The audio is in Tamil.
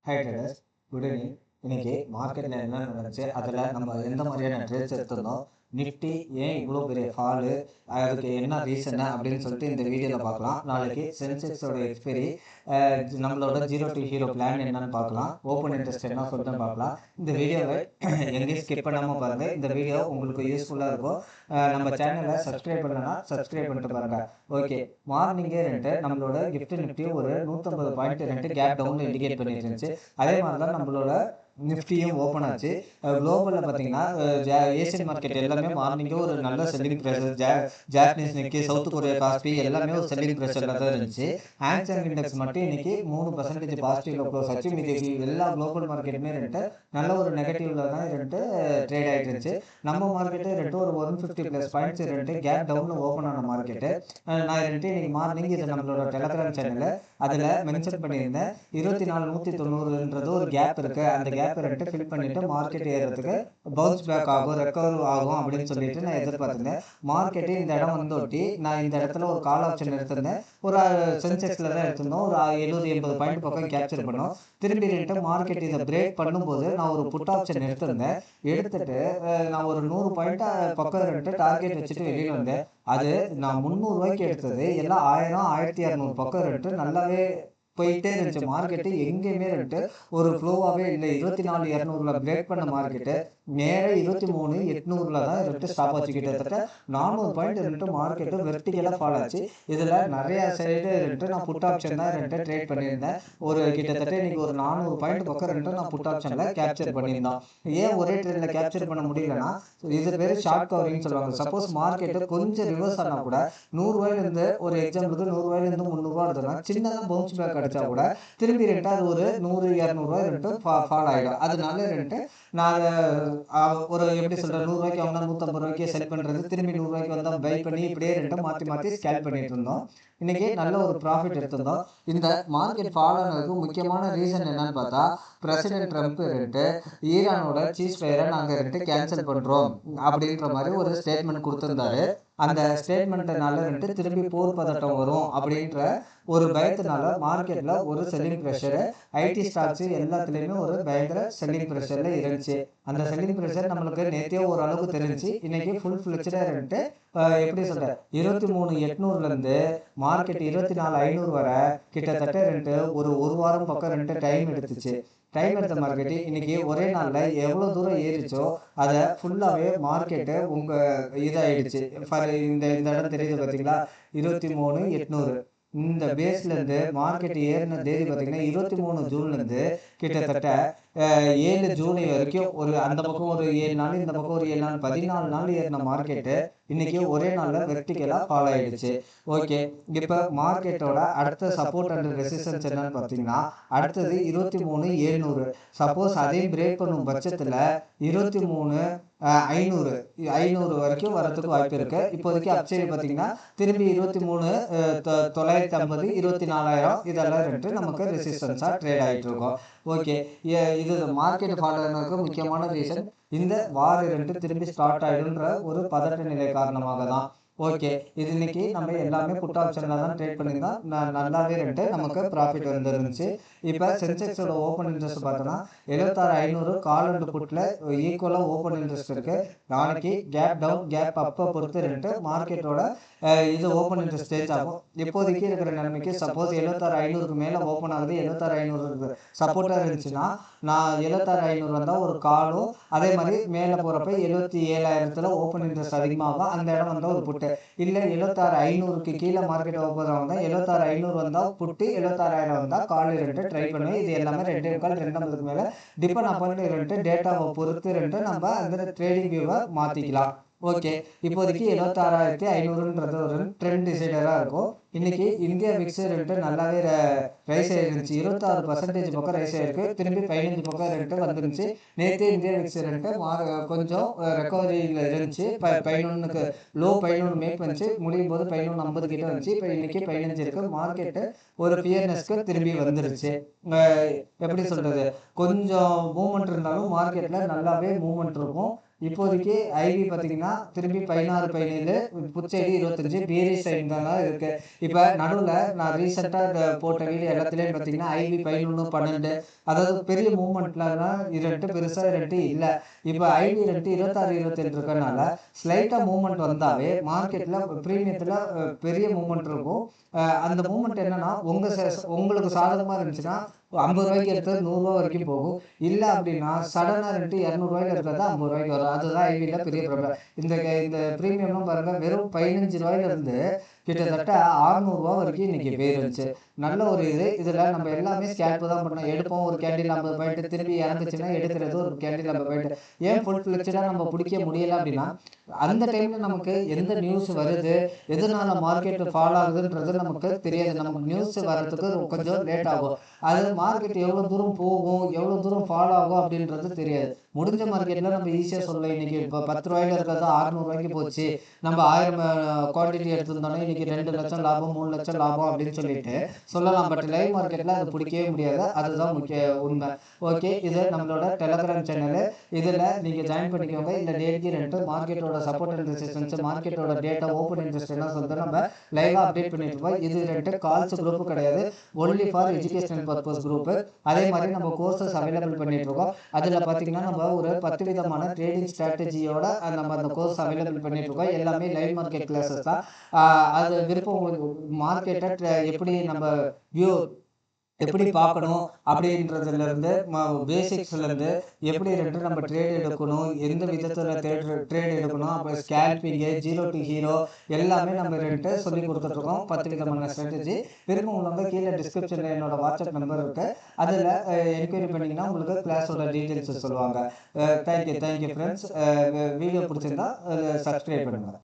Hi traders, good evening. இன்னைக்கு மார்க்கெட்டில் என்ன நடந்துச்சு, அதில் நம்ம எந்த மாதிரியான ட்ரேட்ஸ் எடுத்திருந்தோம், நிஃப்டி ஏன் இவ்வளோ பெரிய ஃபாலு, அதுக்கு என்ன ரீசனு அப்படின்னு சொல்லிட்டு இந்த வீடியோவில் பார்க்கலாம். நாளைக்கு சென்செக்ஸோட எக்ஸ்பைரி, நம்மளோட ஜீரோ டு ஹீரோ பிளான் என்னன்னு பார்க்கலாம், ஓப்பன் இன்ட்ரெஸ்ட் என்ன சொல்லிட்டு பார்க்கலாம். இந்த வீடியோவை எங்கேயும் ஸ்கிப் பண்ணாமல் பாருங்கள். இந்த வீடியோ உங்களுக்கு யூஸ்ஃபுல்லாக இருக்கும். நம்ம சேனலை சப்ஸ்கிரைப் பண்ணனா சப்ஸ்கிரைப் பண்ணிட்டு பாருங்கள். ஓகே, மார்னிங்கே நம்மளோட கிஃப்ட் நிஃப்டி ஒரு 150 பாயிண்ட் கேப் டவுன் இண்டிகேட் பண்ணிட்டு இருந்துச்சு. அதே மாதிரி தான் நம்மளோட நிஃப்டியும் ஓப்பன் ஆச்சு. குளோபலில் பார்த்தீங்கன்னா ஏசியன் மார்க்கெட் எல்லாமே மார்னிங்கே ஒரு நல்ல செல்லிங் ப்ரெஷர், ஜாப்பனீஸ் நிக்கி, சவுத் கொரியா காஸ்பி எல்லாமே ஒரு செல்லிங் ப்ரெஷரில் தான் இருந்துச்சு. ஹாங்செங் இண்டெக்ஸ் மட்டும் இன்னைக்கு 3% பாசிட்டிவ்ல க்ளோஸ் ஆச்சு. மீதி எல்லா குளோபல் மார்க்கெட்டுமே நல்ல ஒரு நெகட்டிவ்ல தான் ட்ரேட் ஆகிட்டு இருந்துச்சு. நம்ம மார்க்கெட்டு ஒரு 150+ பாயிண்ட்ஸ் கேப் டவுனில் ஓப்பன் ஆன மார்க்கெட்டு. நான் இன்னைக்கு மார்னிங் இது நம்மளோட டெலகிராம் சேனலில் அதில் மென்ஷன் பண்ணியிருந்தேன். 24,190 ஒரு கேப் இருக்குது. அந்த கேப் ஃபில் பண்ணிட்டு மார்க்கெட் ஏறதுக்கு பவுன்ஸ் பேக் ஆகும், ரெக்கவர் ஆகும் அப்படின்னு சொல்லிட்டு நான் எதிர்பார்த்திருந்தேன். மார்க்கெட்டு இந்த இடம் வந்தோட்டி நான் இந்த இடத்துல ஒரு கால் ஆப்ஷன் எடுத்திருந்தேன். ஒரு சென்செக்ஸில் தான் எடுத்திருந்தோம். ஒரு 70-80 பாயிண்ட் பக்கம் கேப்சர் பண்ணோம். திரும்பி மார்க்கெட் இதை பிரேக் பண்ணும்போது நான் ஒரு புட் ஆப்ஷன் எடுத்திருந்தேன். எடுத்துட்டு நான் ஒரு 100 பாயிண்ட் பக்கம் டார்கெட் வச்சுட்டு வெளியில் வந்தேன். அது நான் 300 ரூபாய்க்கு எடுத்தது எல்லாம் 1000 1200 பக்கம் நல்லாவே போயிட்டே இருந்துச்சு. மார்க்கெட்டு எங்கேயுமே ஒரு ஃப்ளோவாகவே இல்லை. 24,200 பிரேக் பண்ண மார்க்கெட்டு நேராக 23,800 தான் ஸ்டாப் ஆச்சு. கிட்டத்தட்ட 400 பாயிண்ட் மார்க்கெட்டு வெர்டிகலாக ஃபால் ஆச்சு. இதில் நிறையா சைடு நான் புட் ஆப்ஷன் தான் ட்ரேட் பண்ணியிருந்தேன். ஒரு கிட்டத்தட்ட இன்னைக்கு ஒரு 400 பாயிண்ட் பக்கம் நான் புட் ஆப்ஷனில் கேப்சர் பண்ணியிருந்தோம். ஏன் ஒரே ட்ரேடில் கேப்சர் பண்ண முடியலன்னா, இது பேர் ஷார்ட் கவரிங்னு சொல்லுவாங்க. சப்போஸ் மார்க்கெட்டு கொஞ்சம் ரிவர்ஸ் ஆனால் கூட 100 ரூபாயிலிருந்து, ஒரு எக்ஸாம்பிளுக்கு 100 ரூபாயிலிருந்து 300 ரூபா எடுத்தோம்னா சின்னதாக பவுன்ஸ் பேக் அடிச்சா கூட திரும்பி அது ஒரு 100-200 ரூபாய் ஃபால் ஆகிடும். அதனால நான் ஒரு எப்படி சொல்கிறேன், 100 ரூபாய்க்கு வாங்கினா 150 ரூபாய்க்கு செல் பண்ணுறது, திரும்பி 100 ரூபாய்க்கு வந்தால் பை பண்ணி இப்படியே மாற்றி மாற்றி ஸ்கேல் பண்ணிட்டு இருந்தோம். இன்னைக்கு நல்ல ஒரு ப்ராஃபிட் எடுத்திருந்தோம். இந்த மார்க்கெட் ஃபால் ஆனதுக்கு முக்கியமான ரீசன் என்னன்னு பார்த்தா, பிரசிடென்ட் ட்ரம்ப் ஈரானோட சீஸ் ஃபயரை நாங்கள் கேன்சல் பண்ணுறோம் அப்படின்ற மாதிரி ஒரு ஸ்டேட்மெண்ட் கொடுத்துருந்தாரு. அந்த ஸ்டேட்மெண்ட்னால திரும்பி போர் பதட்டம் வரும் அப்படின்ற ஒரு பயத்தினால மார்க்கெட்டில் ஒரு செல்லிங் ப்ரெஷரு, ஐடி ஸ்டாக்ஸ் எல்லாத்துலேயுமே ஒரு பயங்கர செல்லிங் ப்ரெஷரில் இருந்துச்சு. அந்த செல்லிங் ப்ரெஷர் நம்மளுக்கு நேற்றே ஓரளவுக்கு தெரிஞ்சு இன்னைக்கு ஃபுல் ஃப்ளெக்சடாக எப்படி சொல்கிறேன், 23,800 மார்க்கெட் 24,500 வரை கிட்டத்தட்ட ஒரு வாரம் பக்கம் டைம் எடுத்துச்சு. டைம் எடுத்த மார்க்கெட்டு இன்னைக்கு ஒரே நாளில் எவ்வளோ தூரம் ஏறிச்சோ அதை ஃபுல்லாகவே மார்க்கெட்டு இதாகிடுச்சு. இந்த இடம் தெரியுது பார்த்தீங்களா, 23,800 இந்த பேஸ்லேருந்து மார்க்கெட் ஏறின தேதி பார்த்தீங்கன்னா 23 ஜூன்லேருந்து கிட்டத்தட்ட 7 ஜூலை வரைக்கும் ஒரு அந்த பக்கம் ஒரு 7 நாள், இந்த பக்கம் ஒரு 7 நாள், 14 நாள் ஏறின மார்க்கெட்டு இன்னைக்கு ஒரே நாளில் வெர்டிகலாக ஃபால் ஆகிடுச்சு. ஓகே, இப்போ மார்க்கெட்டோட அடுத்த சப்போர்ட் அண்ட் ரெசிஸ்டன்ஸ் என்னன்னு பார்த்தீங்கன்னா, அடுத்தது 23,700. சப்போஸ் அதையும் பிரேக் பண்ணும் பட்சத்தில் 23,500 வரைக்கும் வரதுக்கு வாய்ப்பு இருக்கு. இப்போதைக்கு அப்சைடு பார்த்தீங்கன்னா திரும்பி 23,950, 24,000 இதெல்லாம் நமக்கு ரெசிஸ்டன்ஸாக ட்ரேட் ஆகிட்டு இருக்கோம். ஓகே, இது மார்க்கெட் ஃபால் ஆனதுக்கு முக்கியமான ரீசன் இந்த வார் திரும்பி ஸ்டார்ட் ஆகிடுன்ற ஒரு பதட்ட நிலை காரணமாக தான். ஓகே, இது இன்னைக்கு நம்ம எல்லாமே புட் ஆப்ஷனில் தான் ட்ரேட் பண்ணியிருந்தோம். நல்லாவே நமக்கு ப்ராஃபிட் வந்துருந்துச்சு. இப்போ சென்செக்ஸோட ஓப்பன் இன்ட்ரெஸ்ட் பார்த்தோன்னா 76,500 கால் அண்ட் புட்டில் ஈக்குவலாக ஓப்பன் இன்ட்ரெஸ்ட் இருக்குது. நாளைக்கு கேப் டவுன் கேப் அப்போ பொறுத்து மார்க்கெட்டோட இது ஓப்பன் இன்ட்ரெஸ்ட் சேஞ்ச் ஆகும். இப்போதைக்கு இருக்கிற நிலைமைக்கு சப்போஸ் 76,500 மேலே ஓப்பன் ஆகுது, 76,500 சப்போர்ட்டாக இருந்துச்சுன்னா நான் 76,500 வந்தால் ஒரு காலும், அதே மாதிரி மேலே போகிறப்ப 77,000 ஓப்பன் இன்ட்ரெஸ்ட் அதிகமாகும். அந்த இடம் வந்தால் ஒரு புட்டு. இல்லை 76,500 கீழே மார்க்கெட் ஓப்பன் ஆகுதா, 76,500 வந்தால் புட்டு, 76,000 வந்தால் கால் ட்ரை பண்ணுவேன். இது எல்லாமே 2.50 மேலே டிபெண்ட் அப்பான் டேட்டாவை பொறுத்து நம்ம அந்த ட்ரேடிங் வியூவை மாற்றிக்கலாம். ஓகே, இப்போதைக்கு 76,500 ஒரு ட்ரெண்ட் டிசைடராக இருக்கும். இன்னைக்கு இந்தியா விக்ஸ் நல்லாவே ரைஸ் ஆகிருந்துச்சு. 26% பக்கம் ரைஸ் ஆகிருக்கு. திரும்பி 15 பக்கம் வந்துருந்துச்சு. நேற்றே இந்தியா விக்ஸ் கொஞ்சம் ரெக்கவரியில் இருந்துச்சு. 11க்கு லோ 11 மேக் பண்ணிச்சு. முடியும் போது 11.50 கிட்ட வந்துச்சு. இப்போ இன்னைக்கு 15 இருக்கு. மார்க்கெட்டு ஒரு ஃபியர்னஸ்க்கு திரும்பி வந்துருச்சு. எப்படி சொல்றது, கொஞ்சம் மூவ்மெண்ட் இருந்தாலும் மார்க்கெட்டில் நல்லாவே மூவ்மெண்ட் இருக்கும். இப்போதைக்கு ஐவி பார்த்தீங்கன்னா திரும்பி 16 17 புச்செடி 25 பீரி சைன் தான் இருக்கு. இப்போ நடுவில் நான் ரீசெண்டாக போட்ட வீடியோ எல்லாத்துலேயும் பார்த்தீங்கன்னா ஐவி 11 12 அதாவது பெரிய மூவ்மெண்ட்லாம் ரெண்டு பெருசாக ரெண்டு இல்லை. இப்போ ஐவி ரெண்டு 26 27 இருக்கனால ஸ்லைட்டாக மூவ்மெண்ட் வந்தாவே மார்க்கெட்டில் ப்ரீமியத்தில் பெரிய மூவ்மெண்ட் இருக்கும். அந்த மூவ்மெண்ட் என்னன்னா உங்களுக்கு சாதகமாக இருந்துச்சுன்னா 50 ரூபாய்க்கு எடுத்தது 100 ரூபா வரைக்கும் போகும். இல்லை அப்படின்னா சடனாக ரெண்டு 200 ரூபாய்க்கு எடுத்தது 50 ரூபாய்க்கு வரும். அதுதான் ஐவியில் பெரிய ப்ராப்ளம். இந்த ப்ரீமியம்லாம் பாருங்க வெறும் 15 ரூபாயில இருந்து கிட்டத்தட்ட 600 ரூபா வரைக்கும் இன்னைக்கு போயிருந்துச்சு. நல்ல ஒரு இதில் நம்ம எல்லாமே ஸ்கேல்ப் தான் பண்ணோம். எடுப்போம் ஒரு கேண்டில் 50 பாயிண்ட், திரும்பி இறந்துச்சுன்னா எடுக்கிறது ஒரு கேண்டில் 50 பாயிண்ட். ஏன் ஃபுல் ஃபிளெக்சடாக நம்ம பிடிக்க முடியல அப்படின்னா அந்த டைமில் நமக்கு எந்த நியூஸ் வருது, எதனால மார்க்கெட் ஃபால் ஆகுதுன்றது நமக்கு தெரியாது. நமக்கு நியூஸ் வர்றதுக்கு கொஞ்சம் லேட் ஆகும். அது மார்க்கெட் எவ்வளோ தூரம் போகும், எவ்வளோ தூரம் ஃபால் ஆகும் அப்படின்றது தெரியாது. முடிஞ்ச மார்க்கெட்டில் நம்ம ஈஸியாக சொல்லலாம். இன்னைக்கு இப்போ 10 ரூபாயில இருக்கிறது 600 ரூபாய்க்கு போச்சு, நம்ம 1000 குவான்டிட்டி எடுத்திருந்தோம்னா இன்னைக்கு 2 லட்சம் லாபம் 3 லட்சம் லாபம் அப்படின்னு சொல்லிட்டு சொல்லலாம். பட் லைவ் மார்க்கெட்டில் அது பிடிக்கவே முடியாது. அதுதான் முக்கிய உண்மை. ஓகே, இது நம்மளோட டெலகிராம் சேனலு. இதில் நீங்கள் ஜாயின் பண்ணிக்கோங்க. இல்லை டெய்லி ரெண்டு மார்க்கெட்டோட சப்போர்ட் அண்ட் ரெசிஸ்டன்ஸ், மார்க்கெட்டோட டேட்டா, ஓப்பன் இன்ட்ரெஸ்ட் எல்லாம் சொல்லிட்டு நம்ம லைவாக அப்டேட் பண்ணிட்டு இருக்கோம். இது ரெண்டு கால்ஸ் குரூப் கிடையாது, only for educational purpose group. அதே மாதிரி நம்ம கோர்சஸ் அவைலபிள் பண்ணிட்டு இருக்கோம். அதில் பார்த்தீங்கன்னா நம்ம ஒரு 10 விதமான ட்ரேடிங் ஸ்ட்ராட்டஜியோட நம்ம அந்த கோர்ஸ் அவைலபிள் பண்ணிட்டு இருக்கோம். எல்லாமே லைவ் மார்க்கெட் கிளாஸஸ் தான். அது விருப்பம் மார்க்கெட்டை எப்படி நம்ம வியூ எப்படி பார்க்கணும் அப்படின்றதுலேருந்து பேசிக்ஸ்லேருந்து எப்படி ரெண்டு நம்ம ட்ரேட் எடுக்கணும், எந்த விதத்தில் ட்ரேட் எடுக்கணும், அப்புறம் ஸ்கேல்பிங்கு, ஜீரோ டு ஹீரோ எல்லாமே நம்ம ரெண்டு சொல்லி கொடுத்துட்ருக்கோம். 10 விதமான ஸ்ட்ராட்டஜி. விருப்பம் உள்ளவங்க கீழே டிஸ்கிரிப்ஷனில் என்னோட வாட்ஸ்அப் நம்பர் இருக்குது. அதில் என்கொயரி பண்ணிங்கன்னா உங்களுக்கு கிளாஸோட டீட்டெயில்ஸ் சொல்லுவாங்க. Thank you friends. வீடியோ பிடிச்சிருந்தா சப்ஸ்கிரைப் பண்ணுங்கள்.